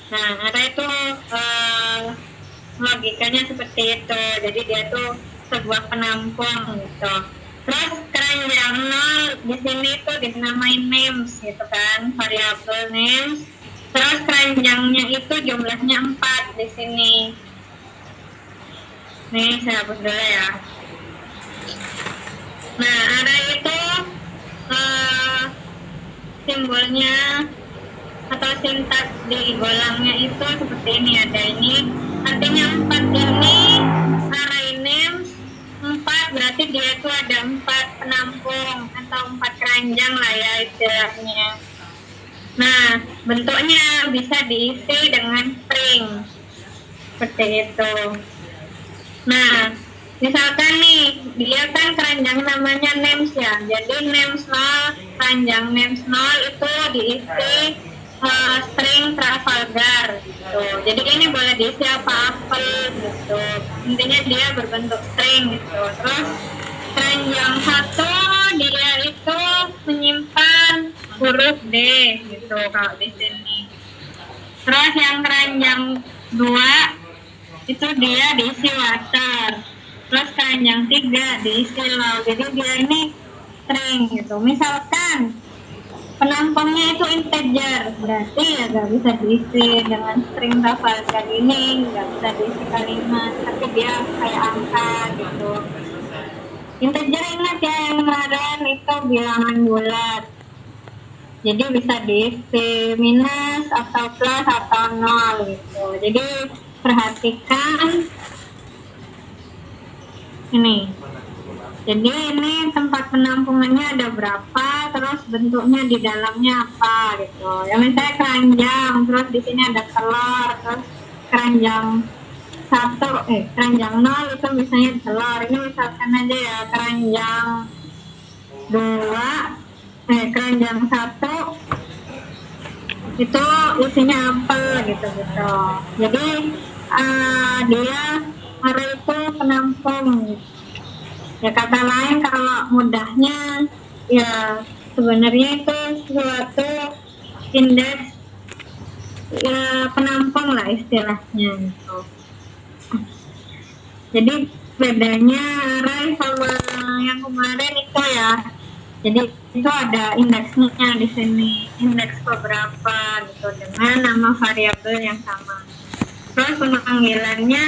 Nah, ada itu logikanya seperti itu. Jadi dia tuh sebuah penampung gitu. Terus keranjang nol di sini tuh dinamain names gitu kan, variabel names. Terus keranjangnya itu jumlahnya 4 di sini. Nih saya hapus dulu ya. Nah, ada itu simbolnya atau sintaks di golangnya itu seperti ini, ada ini artinya 4 ini array names 4 berarti dia itu ada 4 penampung atau 4 keranjang lah ya istilahnya. Nah, bentuknya bisa diisi dengan string seperti itu. Nah, misalkan nih dia kan keranjang namanya names ya, jadi names 0 keranjang names 0 itu diisi string Trafalgar gitu. Jadi ini boleh diisi apa-apa gitu. Intinya dia berbentuk string gitu. Terus keranjang 1 dia itu menyimpan huruf D gitu kalau di sini. Terus yang keranjang 2 itu dia diisi water. Terus keranjang 3 diisi law. Jadi dia ini string gitu. Misalkan penampungnya itu integer, berarti ya gak bisa diisi dengan string Trafalgar ini, gak bisa diisi kalimat, tapi dia kayak angka gitu. Integer ingat ya yang kemarin itu bilangan bulat, jadi bisa diisi minus atau plus atau nol gitu. Jadi perhatikan ini. Jadi ini tempat penampungannya ada berapa, terus bentuknya di dalamnya apa gitu. Ya misalnya keranjang, terus di sini ada telur, terus keranjang 1, keranjang 0 itu misalnya telur. Ini misalkan aja ya keranjang 2, keranjang 1 itu isinya apel gitu. Jadi dia array itu penampung gitu. Ya kata lain kalau mudahnya ya sebenarnya itu suatu indeks ya penampung lah istilahnya gitu. Jadi bedanya array sama yang kemarin itu ya. Jadi itu ada indeksnya di sini, indeks beberapa gitu dengan nama variabel yang sama. Terus pemanggilannya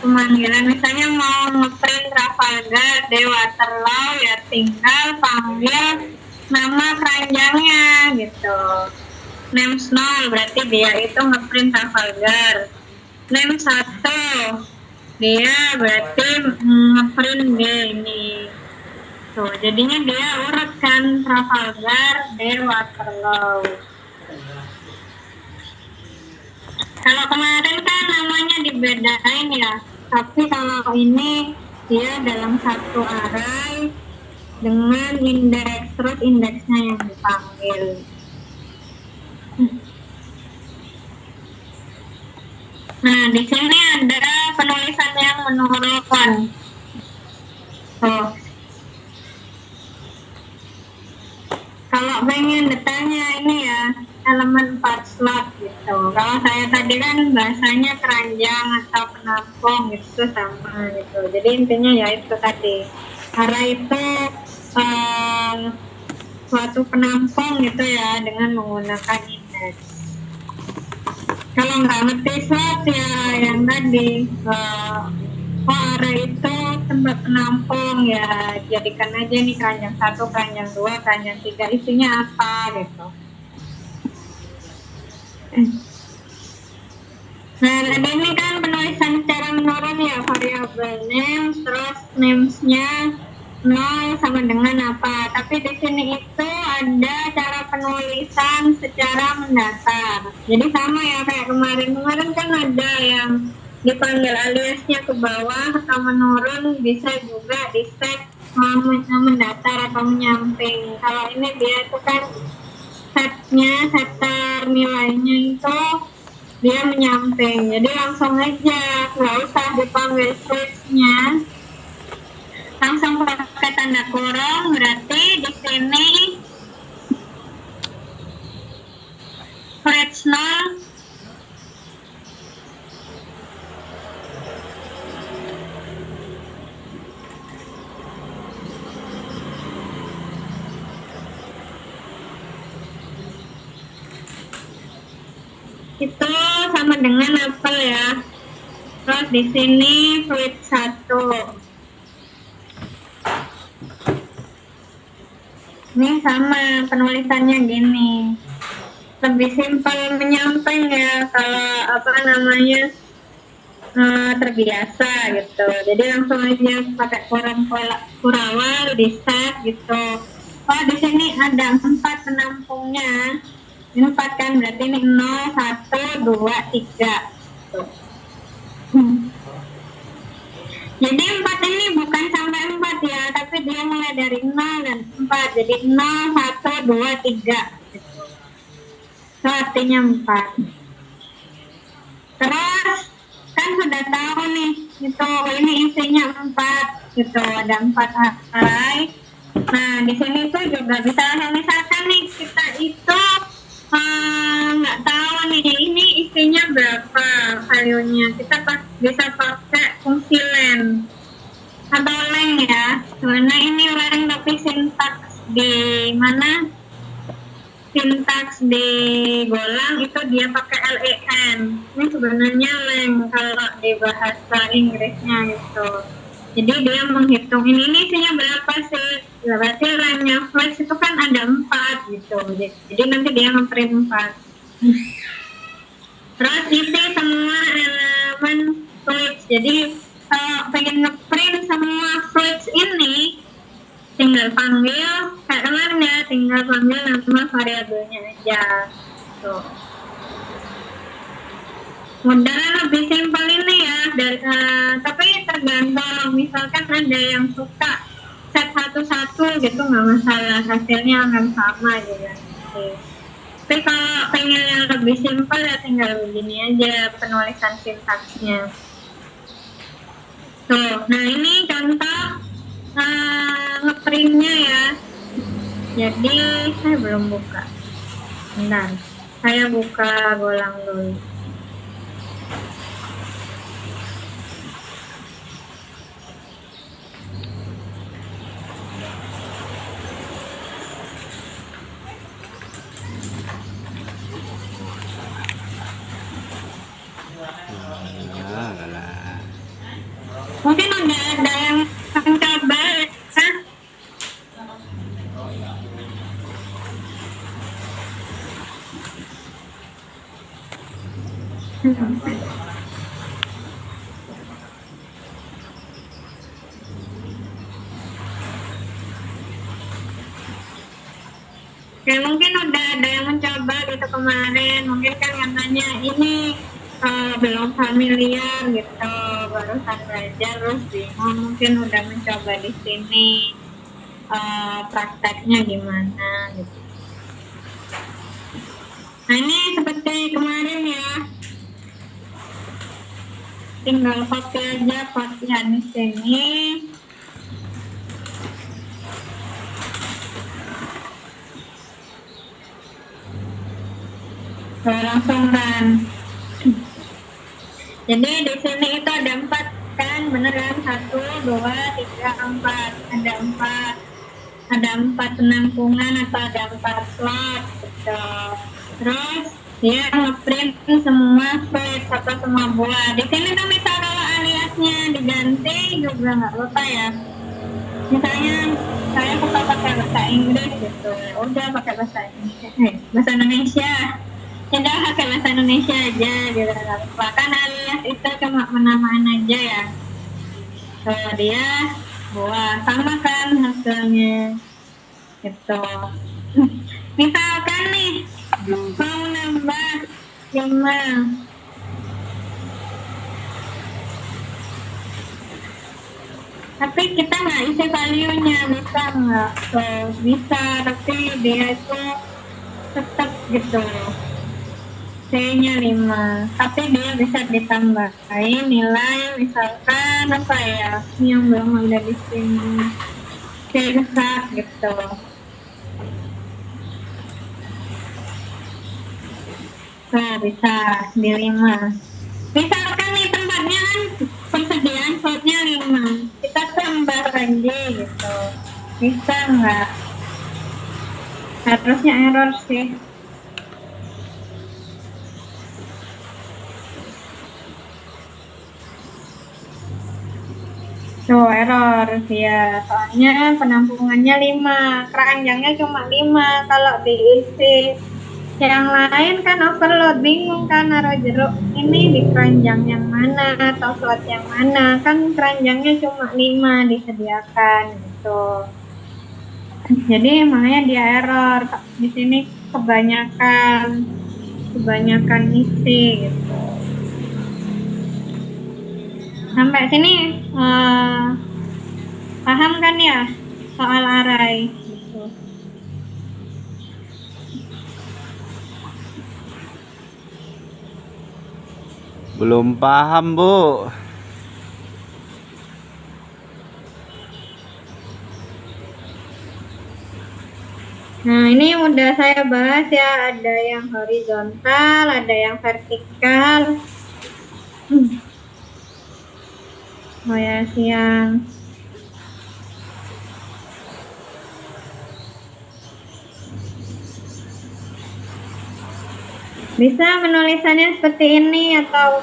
pemanggilan misalnya mau ngeprint Trafalgar de Waterloo ya tinggal panggil nama keranjangnya gitu. Names 0 berarti dia itu ngeprint Trafalgar. Name 1 dia berarti ngeprint D ini. Tuh, jadinya dia urut kan Trafalgar de Waterloo. Kalau kemarin kan namanya dibedain ya, tapi kalau ini dia dalam satu array dengan indeks, terus indeksnya yang dipanggil. Nah, di sini ada penulisan yang menurunkan. Kalau pengen detailnya ini ya, elemen 4 slot gitu. Kalau saya tadi kan bahasanya keranjang atau penampung gitu sama gitu. Jadi intinya ya itu tadi. Array itu suatu penampung gitu ya dengan menggunakan indeks. Kalau nggak ngerti slot ya yang tadi array itu tempat penampung ya jadikan aja nih keranjang 1, keranjang 2, keranjang 3 isinya apa gitu. Nah, tadi ini kan penulisan secara menurun ya, variabel names, terus names-nya 0 sama dengan apa. Tapi di sini itu ada cara penulisan secara mendatar. Jadi sama ya kayak kemarin kan ada yang dipanggil aliasnya ke bawah atau menurun, bisa juga di set mendatar atau menyamping. Kalau ini dia itu kan setter nilainya itu dia menyamping, jadi langsung aja nggak usah dipanggil switch-nya, langsung pakai tanda kurung. Berarti di sini switch fluids 0. Itu sama dengan apel ya. Terus di sini fluid 1. Ini sama penulisannya gini. Lebih simpel menyampaikan ya kalau terbiasa gitu. Jadi langsung aja pakai koran Kurawal di set gitu. Oh, di sini ada 4 penampungnya. Ini 4 kan, berarti ini 0, 1, 2, 3. Tuh. Jadi 4 ini bukan sampai 4 ya, tapi dia mulai dari 0 dan 4. Jadi 0, 1, 2, 3. Itu artinya 4. Terus kan sudah tahu nih, itu ini isinya 4 gitu, ada 4 arai. Nah, di sini tuh juga bisa, misalkan nih kita itu nggak tahu nih ini isinya berapa value-nya, kita bisa pakai fungsi len atau leng ya. Sebenarnya ini leng tapi sintaks di mana, sintaks di Golang itu dia pakai len. Ini sebenarnya leng kalau di bahasa Inggrisnya gitu. Jadi dia menghitung ini isinya berapa sih. Berarti lengnya flash itu kan ada 4 gitu. Jadi nanti dia nge-print 4. Terus isi semua elemen fluids. Jadi kalau pengen nge-print semua fluids ini, tinggal panggil kayak kemarin ya, tinggal panggil nama variabelnya aja. Tuh. Mudah, lebih simpel ini ya. Tapi tergantung, misalkan ada yang suka set satu-satu gitu nggak masalah, hasilnya akan sama juga. Tapi kalau pengen yang lebih simpel ya tinggal begini aja penulisan sintaksnya. Tuh, nah ini contoh ngeprintnya ya. Jadi saya belum buka. Bentar, saya buka Golang dulu. Mungkin udah ada yang mencoba ya? Ya mungkin udah ada yang mencoba gitu kemarin, mungkin kan katanya ini belum familiar gitu, barusan belajar terus bingung, mungkin udah mencoba di sini prakteknya gimana gitu. Nah ini seperti kemarin ya, tinggal copy aja kopian di sini. Langsung run. Jadi di sini itu ada 4 kan, bener kan? 1, 2, 3, 4. Ada 4. Ada 4 penampungan atau ada 4 slot gitu. Terus dia ngeprint semua fluid atau semua buah. Di sini tuh misal kalau aliasnya diganti juga nggak apa-apa ya. Misalnya saya suka pakai bahasa Inggris gitu, udah pakai bahasa Indonesia. Kita pakai bahasa Indonesia aja gitu, bahkan alias itu cuma penamaan aja ya. Kalau dia buah sama kan hasilnya gitu. Misalkan nih mau nambah 5, tapi kita nggak isi value-nya, bisa nggak? Bisa, tapi dia itu tetap gitu. C-nya 5, tapi dia bisa ditambahin nilai misalkan apa ya, yang belum ada di sini, C besar gitu. Nah, bisa di 5. Misalkan nih tempatnya kan persediaan slotnya 5, kita tambah lagi gitu. Bisa nggak? Harusnya error sih. Tuh error ya, soalnya penampungannya 5, keranjangnya cuma 5. Kalau diisi yang lain kan overload, bingung kan naruh jeruk ini di keranjang yang mana atau slot yang mana, kan keranjangnya cuma 5 disediakan gitu. Jadi makanya dia error di sini, kebanyakan isi gitu. Sampai sini paham kan ya soal array gitu. Belum paham, Bu. Nah, ini udah saya bahas ya, ada yang horizontal, ada yang vertikal. Oh ya, siang. Bisa menulisannya seperti ini, atau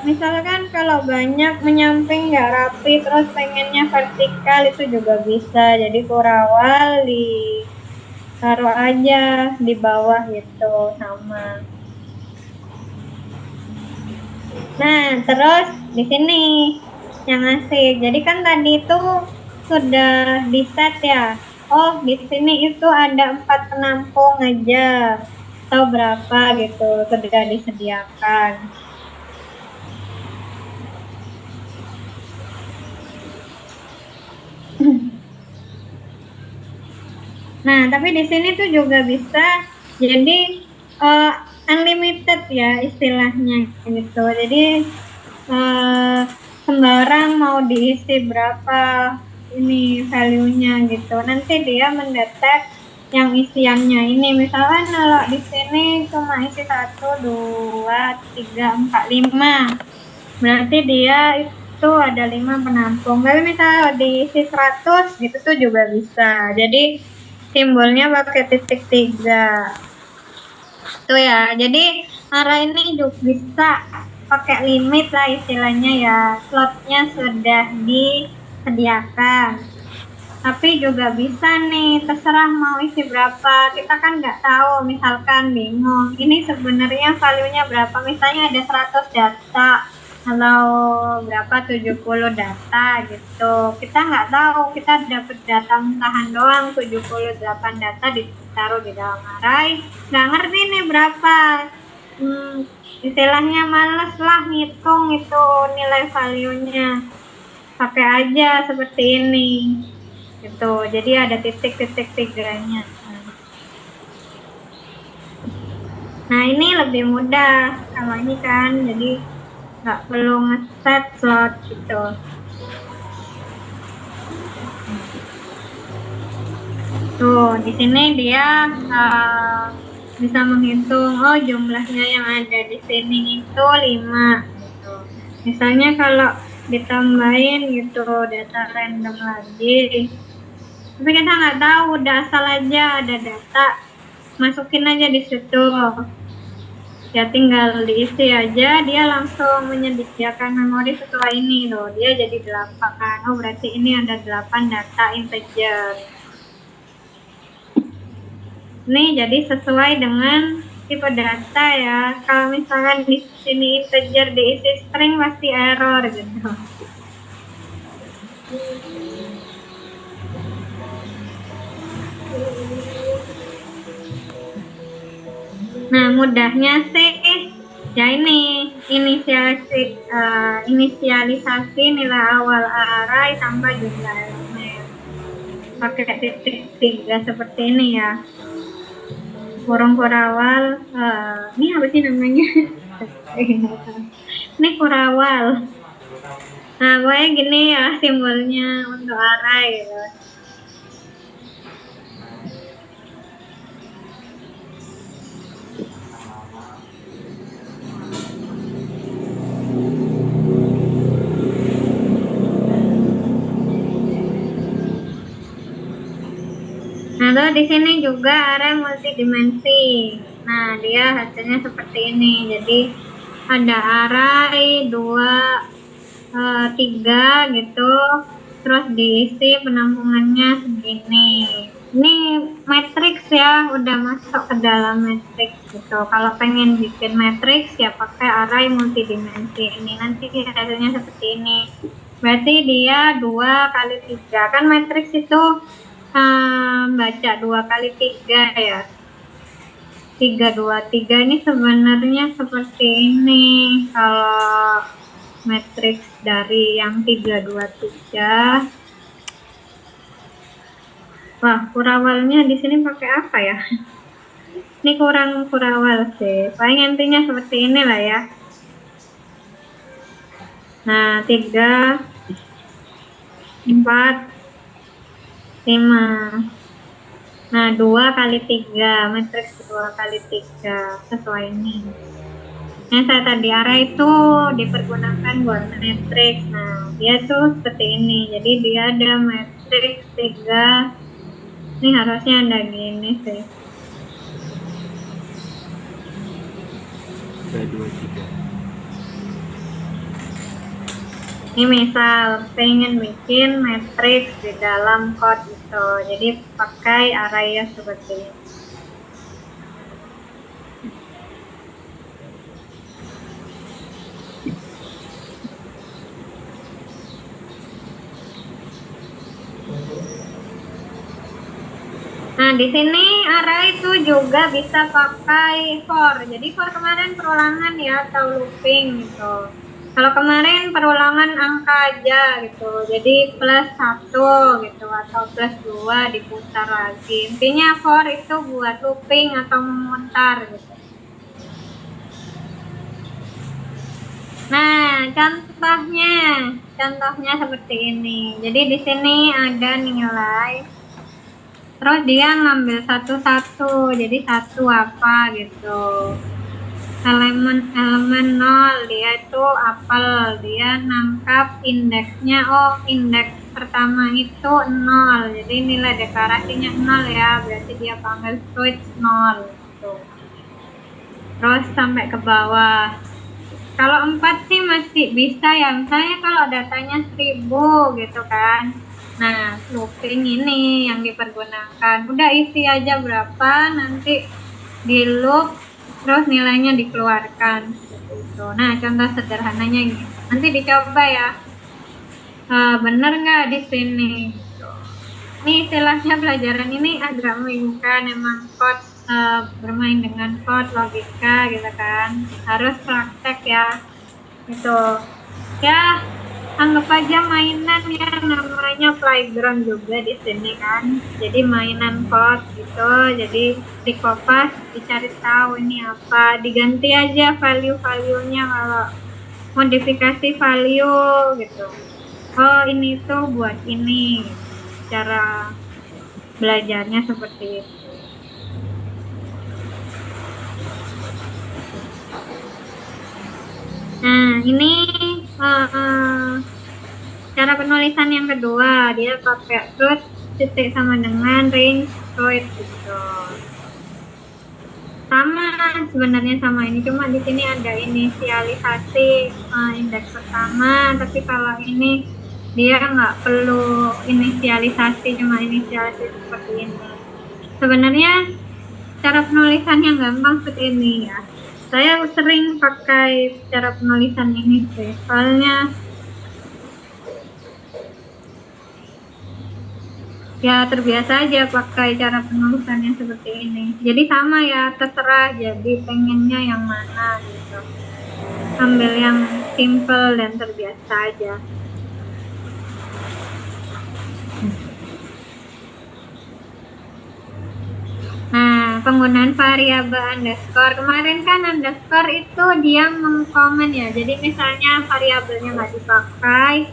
misalkan kalau banyak menyamping nggak rapi terus pengennya vertikal, itu juga bisa. Jadi kurawal taruh aja di bawah gitu, sama. Nah, terus di sini yang asik. Jadi kan tadi itu sudah di set ya. Oh, di sini itu ada 4 penampung aja, atau berapa gitu, sudah disediakan. Nah, tapi di sini tuh juga bisa jadi unlimited ya istilahnya gitu. Jadi sembarang mau diisi berapa ini value-nya gitu. Nanti dia mendetek yang isiannya ini. Misalkan kalau di sini cuma isi 1, 2, 3, 4, 5. Berarti dia itu ada 5 penampung. Tapi misalnya diisi 100 gitu tuh juga bisa. Jadi simbolnya pakai titik 3. Tuh ya. Jadi arah ini juga bisa pakai limit lah istilahnya ya. Slotnya sudah disediakan. Tapi juga bisa nih, terserah mau isi berapa. Kita kan nggak tahu, misalkan bingung. Ini sebenarnya value-nya berapa? Misalnya ada 100 data, kalau berapa 70 data gitu. Kita nggak tahu, kita dapat data mentahan doang 78 data ditaruh di dalam array. Nggak ngerti nih berapa. Istilahnya males lah ngitung itu nilai value-nya. Pakai aja seperti ini. Gitu. Jadi ada titik-titik 3-nya. Nah, ini lebih mudah kalau ini kan, jadi nggak perlu ngeset slot gitu. Tuh, di sini dia bisa menghitung, oh jumlahnya yang ada di sini itu 5 gitu. Misalnya kalau ditambahin gitu data random lagi, tapi kita nggak tahu, udah asal aja ada data, masukin aja di situ. Ya tinggal diisi aja, dia langsung menyediakan memori setelah ini loh. Dia jadi 8. Oh, berarti ini ada 8 data integer. Ini jadi sesuai dengan tipe data ya. Kalau misalkan di sini integer diisi string pasti error gitu. Nah, mudahnya sih ya ini inisialisasi nilai awal array tanpa jumlah elemen. Pakai titik 3 seperti ini ya. Kurung kurawal, ini apa sih namanya? Ini kurawal. Nah, pokoknya gini ya simbolnya untuk array gitu. Terus di sini juga array multidimensi. Nah, dia hasilnya seperti ini. Jadi ada array 2, 3 gitu. Terus diisi penampungannya segini. Ini matriks ya, udah masuk ke dalam matriks gitu. Kalau pengen bikin matriks ya pakai array multidimensi. Ini nanti hasilnya seperti ini. Berarti dia 2 kali 3. Kan matriks itu baca 2 kali 3 ya. 3, 2, 3 ini sebenarnya seperti ini. Kalau matriks dari yang 3, 2, 3. Wah, kurawalnya di sini pakai apa ya? Ini kurang kurawal sih. Paling intinya seperti inilah ya. Nah, 3, 4, 5. Nah, 2 kali 3, matriks 2 kali 3 sesuai ini. Yang saya tadi array itu dipergunakan buat matriks. Nah, dia tuh seperti ini. Jadi dia ada matriks 3. Ini harusnya ada gini sih. 3, 2, 3. Ini misal pengen bikin matriks di dalam code itu, jadi pakai array ya seperti ini. Nah, di sini array itu juga bisa pakai for. Jadi for kemarin perulangan ya atau looping gitu. Kalau kemarin perulangan angka aja gitu, jadi plus 1 gitu atau plus 2 diputar lagi. Intinya for itu buat looping atau memutar gitu. Nah, contohnya seperti ini. Jadi di sini ada nilai, terus dia ngambil satu-satu. Jadi 1 apa gitu. Elemen 0 dia itu apel, dia nangkap indeksnya. Oh, indeks pertama itu 0, jadi nilai deklarasinya 0 ya, berarti dia panggil switch 0 gitu. Terus sampai ke bawah. Kalau 4 sih masih bisa ya, misalnya kalau datanya 1000 gitu kan. Nah, looping ini yang dipergunakan, udah isi aja berapa, nanti di loop terus nilainya dikeluarkan gitu. Nah, contoh sederhananya gitu. Nanti dicoba ya, bener nggak di sini gitu. Ini istilahnya pelajaran ini agak membingungkan, emang code, bermain dengan code logika gitu kan, harus praktek ya gitu ya. Anggap aja mainan ya, namanya playground juga di sini kan. Jadi mainan code gitu. Jadi di kopas dicari tahu ini apa, diganti aja value-value-nya kalau modifikasi value gitu. Oh, ini tuh buat ini. Cara belajarnya seperti itu. Nah, ini cara penulisan yang kedua, dia pakai root titik sama dengan range root gitu. Sama sebenarnya sama ini, cuma di sini ada inisialisasi indeks pertama, tapi kalau ini dia nggak perlu inisialisasi, cuma inisialisasi seperti ini. Sebenarnya cara penulisannya gampang seperti ini ya. Saya sering pakai cara penulisan ini sih, soalnya ya terbiasa aja pakai cara penulisannya seperti ini. Jadi sama ya, terserah jadi pengennya yang mana gitu. Ambil yang simple dan terbiasa aja. Nah, penggunaan variabel underscore. Kemarin kan underscore itu dia mengkomen ya. Jadi misalnya variabelnya nggak dipakai,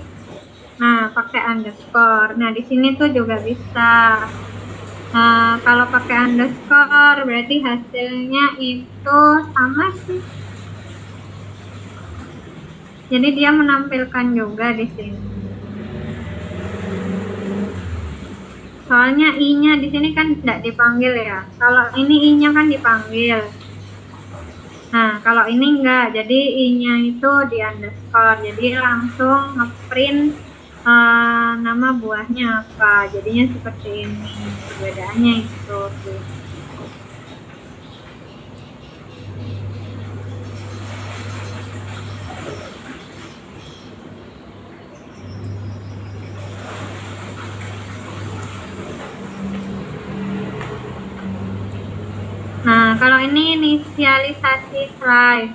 nah pakai underscore. Nah, di sini tuh juga bisa. Nah, kalau pakai underscore berarti hasilnya itu sama sih. Jadi dia menampilkan juga di sini. Soalnya i-nya di sini kan tidak dipanggil ya. Kalau ini i-nya kan dipanggil. Nah, kalau ini enggak, jadi i-nya itu di underscore. Jadi langsung ngeprint nama buahnya apa. Jadinya seperti ini. Perbedaannya itu sih. Nah, kalau ini inisialisasi slide.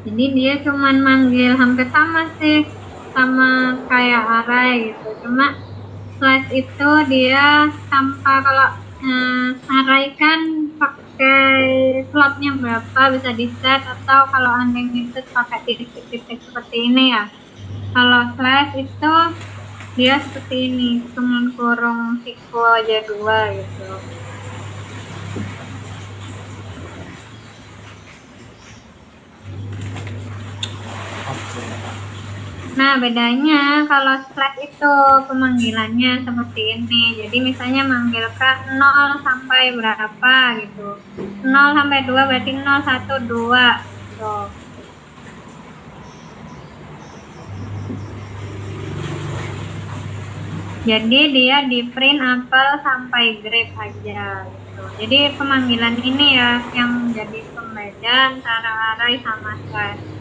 Jadi dia cuman manggil hampir sama sih, sama kayak array gitu. Cuma slide itu dia tanpa, kalau array kan pakai slotnya berapa bisa di set, atau kalau unlimited pakai titik-titik seperti ini ya. Kalau slide itu dia seperti ini, cuman kurung siku aja 2 gitu. Nah, bedanya kalau slash itu pemanggilannya seperti ini. Jadi misalnya manggil ke 0 sampai berapa gitu. 0 sampai 2 berarti 0, 1, 2. Tuh. Jadi dia di print apel sampai grape aja gitu. Jadi pemanggilan ini ya yang jadi pembeda antara array sama slash.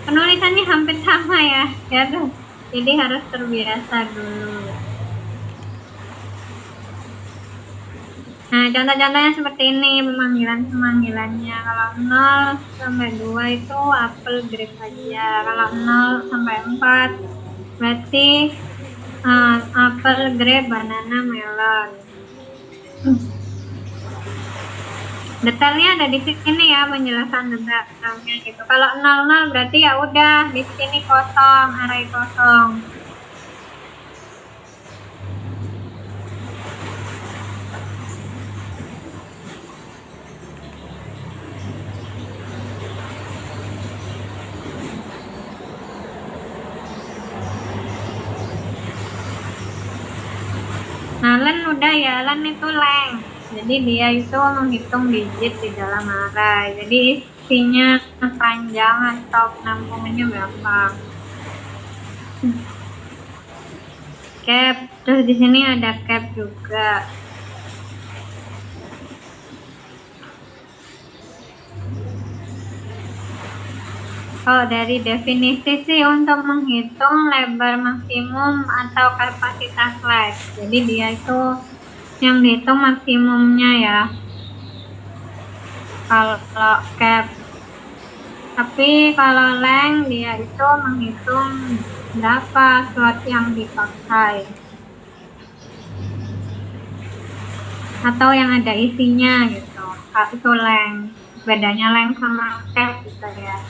Penulisannya hampir sama ya, jadi harus terbiasa dulu. Nah, contoh-contohnya seperti ini pemanggilannya. Kalau 0 sampai 2 itu apel grape aja. Kalau 0 sampai 4 berarti apel grape banana melon. Detailnya ada di sini ya, penjelasan detailnya gitu. Kalau 00 berarti ya udah di sini kosong, array kosong. Nah, len udah ya, len itu length. Jadi dia itu menghitung digit di dalam array. Jadi isinya panjang atau penampungannya berapa. Cap, terus di sini ada cap juga. Oh, dari definisi sih untuk menghitung lebar maksimum atau kapasitas slide. Jadi dia itu yang dihitung maksimumnya ya, kalau cap. Tapi kalau length dia itu menghitung berapa slot yang dipakai atau yang ada isinya gitu. Itu length, bedanya length sama cap gitu ya.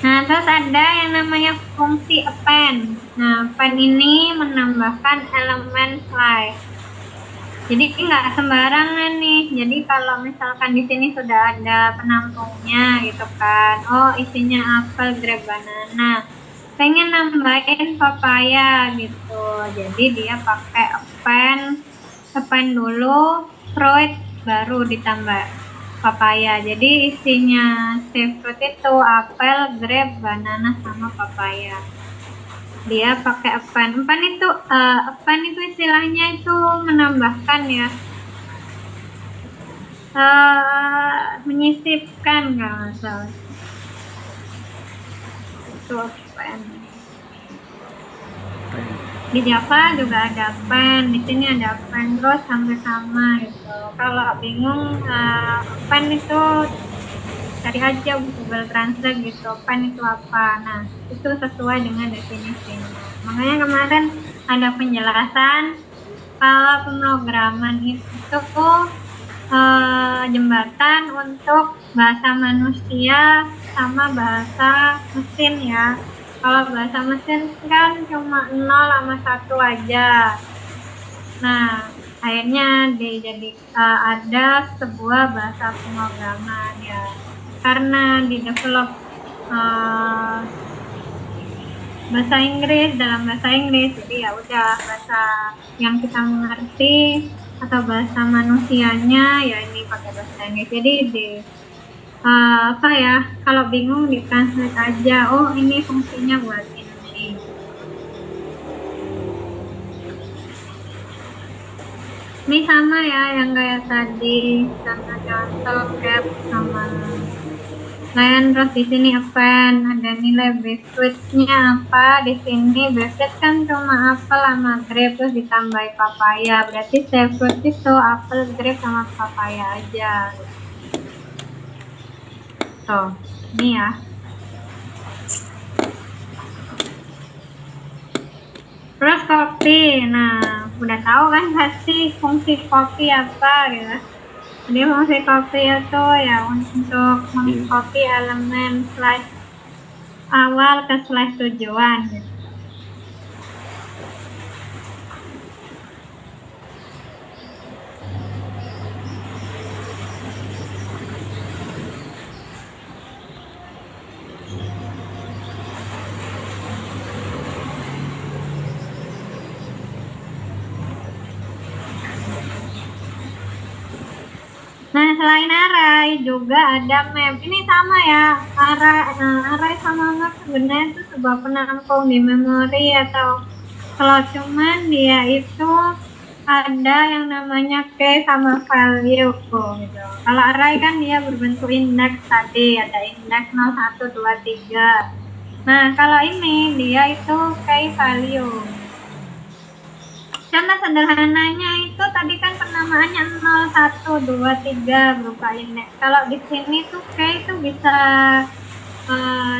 Nah, terus ada yang namanya fungsi append. Nah, append ini menambahkan elemen slide. Jadi nggak sembarangan nih. Jadi kalau misalkan di sini sudah ada penampungnya gitu kan. Oh, isinya apel, grape, banana. Pengen nambahin papaya gitu. Jadi dia pakai append dulu, fruit baru ditambah papaya. Jadi isinya fruit itu apel, grape, banana sama papaya. Dia pakai append. Append itu istilahnya itu menambahkan ya, menyisipkan kalau nggak salah. Itu append. Di Java juga ada append, di sini ada append, terus sampai sama gitu. Kalau bingung append itu cari aja Google Translate gitu, append itu apa. Nah, itu sesuai dengan definisinya. Makanya kemarin ada penjelasan kalau pemrograman itu jembatan untuk bahasa manusia sama bahasa mesin ya. Kalau bahasa mesin kan cuma 0 sama 1 aja. Nah, akhirnya ada sebuah bahasa pemrograman ya. Karena di develop bahasa Inggris, dalam bahasa Inggris. Jadi ya udah bahasa yang kita mengerti atau bahasa manusianya ya ini pakai bahasa Inggris. Jadi di apa ya, kalau bingung di translate aja, oh ini fungsinya buat ini. Ini sama ya yang kayak tadi, sama contoh Grab sama Lain. Terus di sini append, ada nilai benefitnya apa. Di sini benefit kan cuma apel sama grape, terus ditambahin papaya, berarti save fruit itu apel, grape sama papaya aja. Tuh, ini ya. Terus kopi, nah udah tahu kan pasti fungsi kopi apa ya. Jadi fungsi kopi itu ya untuk mengcopy elemen slash awal ke slash tujuan gitu. Nah, selain array juga ada map. Ini sama ya, array sama map sebenarnya itu sebuah penampung di memori atau slot, cuman dia itu ada yang namanya key sama value gitu. Kalau array kan dia berbentuk index tadi, ada index 0, 1, 2, 3. Nah, kalau ini dia itu key value. Contoh sederhananya itu tadi kan penamaannya 0, 1, 2, 3 berupa indeks. Kalau di sini tuh kayak itu bisa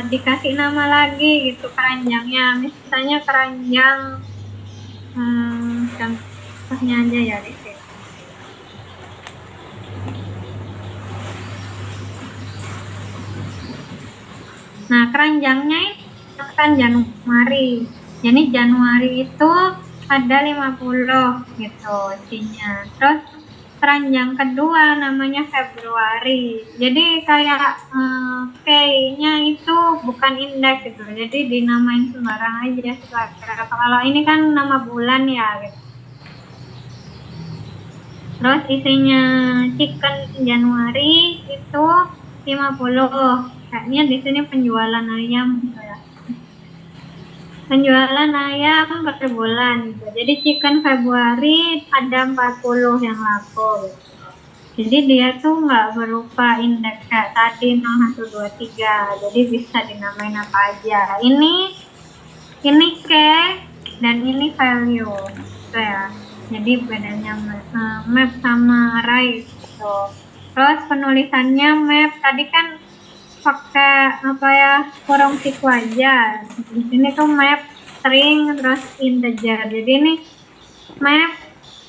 dikasih nama lagi gitu keranjangnya. Misalnya keranjang contohnya aja ya di sini. Nah, keranjangnya itu kan Januari. Jadi Januari itu ada 50 gitu isinya. Terus keranjang kedua namanya Februari. Jadi kayak key-nya itu bukan indeks gitu. Jadi dinamain sembarang aja. Kalau ini kan nama bulan ya gitu. Terus isinya chicken Januari itu 50. Kayaknya di sini penjualan ayam gitu ya. Penjualan ayam per bulan gitu. Jadi chicken Februari ada 40 yang laku gitu. Jadi dia tuh nggak berupa indeks kayak tadi 0, 1, 2, 3. Jadi bisa dinamain apa aja. Ini key dan ini value gitu ya. Jadi bedanya map sama array gitu. Terus penulisannya map tadi kan pakai apa ya, kurung siku aja. Di sini tuh map string terus integer. Jadi ini map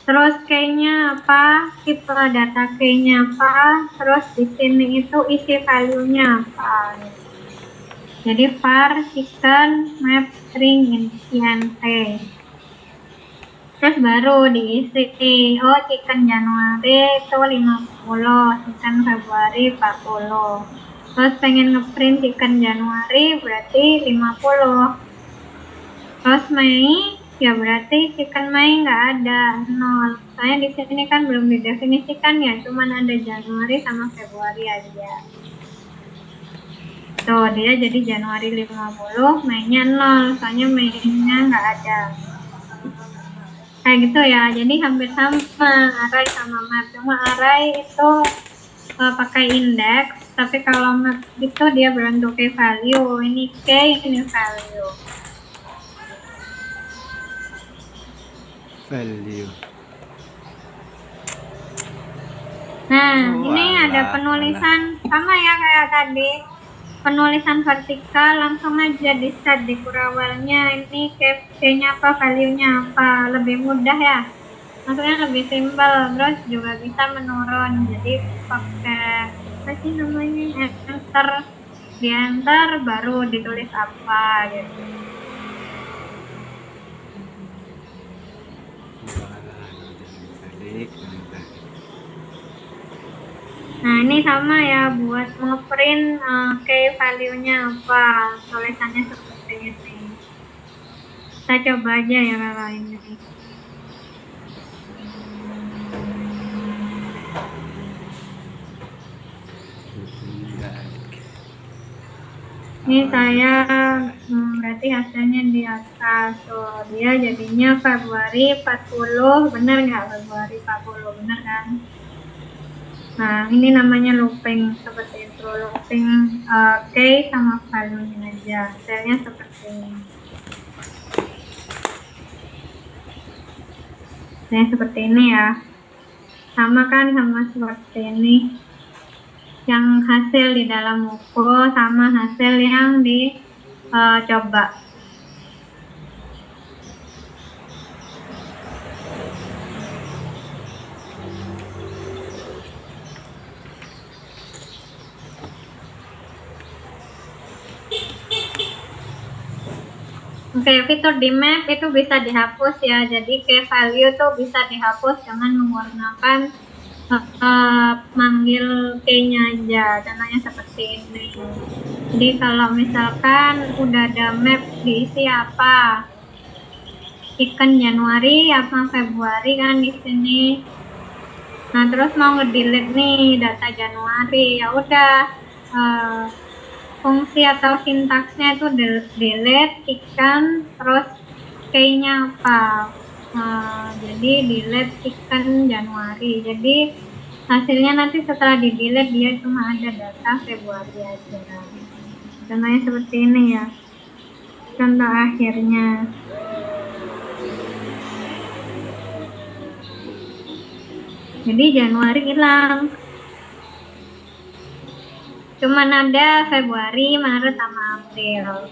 terus key-nya apa, tipe data key-nya apa, terus di sini itu isi value-nya apa. Jadi var chicken map string int. Terus baru diisi, oh chicken Januari itu 50, chicken Februari 40. Terus pengen ngeprint chicken Januari berarti 50. Terus Mei ya berarti chicken Mei nggak ada 0. Soalnya di sini kan belum didefinisikan ya, cuman ada Januari sama Februari aja. Tuh dia jadi Januari 50, Mei-nya 0. Soalnya Mei-nya nggak ada. Kayak gitu ya. Jadi hampir sama array sama map. Cuma array itu pakai indeks, tapi kalau map itu dia berbentuk key value. Ini key, ini value. Nah, ini ada penulisan sama ya kayak tadi. Penulisan vertikal langsung aja di set di kurawalnya. Ini key-nya apa, value-nya apa. Lebih mudah ya. Maksudnya lebih simpel, terus juga bisa menurun. Jadi pakai apa sih namanya, enter, di enter baru ditulis apa gitu. Nah ini sama ya, buat ngeprint key value-nya apa, tulisannya seperti ini. Kita coba aja ya kalau ini. Ini saya berarti hasilnya di atas. So, dia jadinya Februari 40, benar nggak? Februari 40, benar kan? Nah, ini namanya looping seperti itu. Looping K sama value aja. Hasilnya seperti ini. Hasilnya seperti ini ya. Sama kan sama seperti ini. Yang hasil di dalam buku sama hasil yang dicoba. Oke, fitur di map itu bisa dihapus ya. Jadi key value tuh bisa dihapus dengan menggunakan manggil key-nya aja. Contohnya seperti ini. Jadi kalau misalkan udah ada map diisi apa, ikan Januari apa Februari kan di sini. Nah terus mau ngedelete nih data Januari, ya udah fungsi atau sintaksnya itu delete ikan terus key-nya apa. Jadi delete ikan Januari. Jadi hasilnya nanti setelah di delete dia cuma ada data Februari aja. Contohnya seperti ini ya. Contoh akhirnya. Jadi Januari hilang. Cuman ada Februari, Maret, sama April.